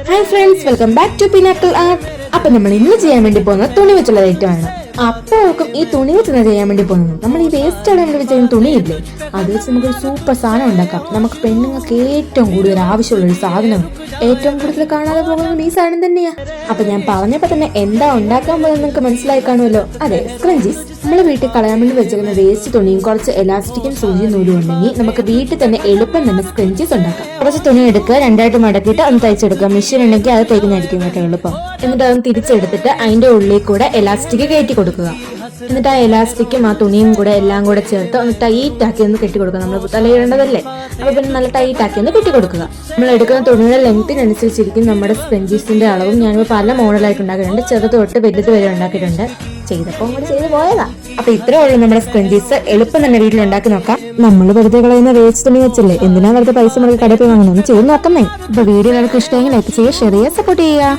Hi friends, welcome back to pinnacle art. അപ്പൊ നമ്മൾ ഇന്ന് ചെയ്യാൻ വേണ്ടി പോകുന്നത് തുണി വെച്ചുള്ള ഐറ്റമാണ്. അപ്പോഴൊക്കെ ഈ തുണി വെച്ച് ചെയ്യാൻ വേണ്ടി പോകുന്നത് നമ്മൾ ഈ വേസ്റ്റ് ഇടാൻ വേണ്ടി വെച്ച തുണിയില്ലേ, അത് വെച്ച് നമുക്കൊരു സൂപ്പർ സാധനം ഉണ്ടാക്കാം. നമുക്ക് പെണ്ണുങ്ങൾക്ക് ഏറ്റവും കൂടുതൽ ആവശ്യമുള്ള ഒരു സാധനം, ഏറ്റവും കൂടുതൽ കാണാതെ പോകുന്നത് ഈ സാധനം തന്നെയാ. അപ്പൊ ഞാൻ പറഞ്ഞപ്പോ തന്നെ എന്താ ഉണ്ടാക്കാൻ പോകുന്നത് നിങ്ങൾക്ക് മനസ്സിലായി കാണുമല്ലോ. അതെ, സ്ക്രഞ്ചീസ്. നമ്മൾ വീട്ടിൽ കളയാൻ വേണ്ടി വെച്ചിരിക്കുന്ന വേസ്റ്റ് തുണിയും കുറച്ച് എലാസ്റ്റിക്കും സൂചി നൂലും ഉണ്ടെങ്കിൽ നമുക്ക് വീട്ടിൽ തന്നെ എളുപ്പം തന്നെ സ്ക്രഞ്ചീസ് ഉണ്ടാക്കാം. കുറച്ച് തുണി എടുക്കുക, രണ്ടായിട്ട് മടക്കിയിട്ട് ഒന്ന് തയ്ച്ചെടുക്കുക. മെഷീൻ ഉണ്ടെങ്കിൽ അത് തയ്ക്കുന്നതായിരിക്കും കേട്ടോ എളുപ്പം. എന്നിട്ട് അതൊന്ന് തിരിച്ചെടുത്തിട്ട് അതിന്റെ ഉള്ളിൽ കൂടെ എലാസ്റ്റിക് കയറ്റി കൊടുക്കുക. എന്നിട്ട് ആ എലാസ്റ്റിക്കും ആ തുണിയും കൂടെ എല്ലാം കൂടെ ചേർത്ത് ഒന്ന് ടൈറ്റ് ആക്കി ഒന്ന് കെട്ടി കൊടുക്കുക. നമ്മൾ തലയിടേണ്ടതല്ലേ, അപ്പൊ പിന്നെ നല്ല ടൈറ്റ് ആക്കി ഒന്ന് കെട്ടി കൊടുക്കുക. നമ്മൾ എടുക്കുന്ന തുണിയുടെ ലെങ്ത്തിനനുസരിച്ചിരിക്കും നമ്മുടെ സ്ക്രഞ്ചീസിന്റെ അളവും. ഞാനിപ്പോൾ പല മോഡലായിട്ട് ഉണ്ടാക്കിയിട്ടുണ്ട്, ചെറുത് തൊട്ട് വലുത് വരെ ഉണ്ടാക്കിയിട്ടുണ്ട്. ചെയ്തപ്പോൾ കൂടെ ചെയ്ത് പോയതാ. അപ്പൊ ഇത്രേ ഉള്ളൂ നമ്മുടെ സ്ക്രഞ്ചീസ്. എളുപ്പം തന്നെ വീട്ടിൽ ഉണ്ടാക്കി നോക്കാം. നമ്മൾ വെറുതെ കളയുന്ന വേസ്റ്റ് തുണി വെച്ചല്ലേ, എന്തിനാ വെറുതെ പൈസ മുടക്കി കടയിൽ വാങ്ങുന്നത്, ചെയ്ത് നോക്കുന്നേ. അപ്പൊ വീഡിയോ നിങ്ങൾക്ക് ഇഷ്ടമെങ്കിൽ ലൈക്ക് ചെയ്യുക, ഷെയർ ചെയ്യുക, സപ്പോർട്ട് ചെയ്യുക.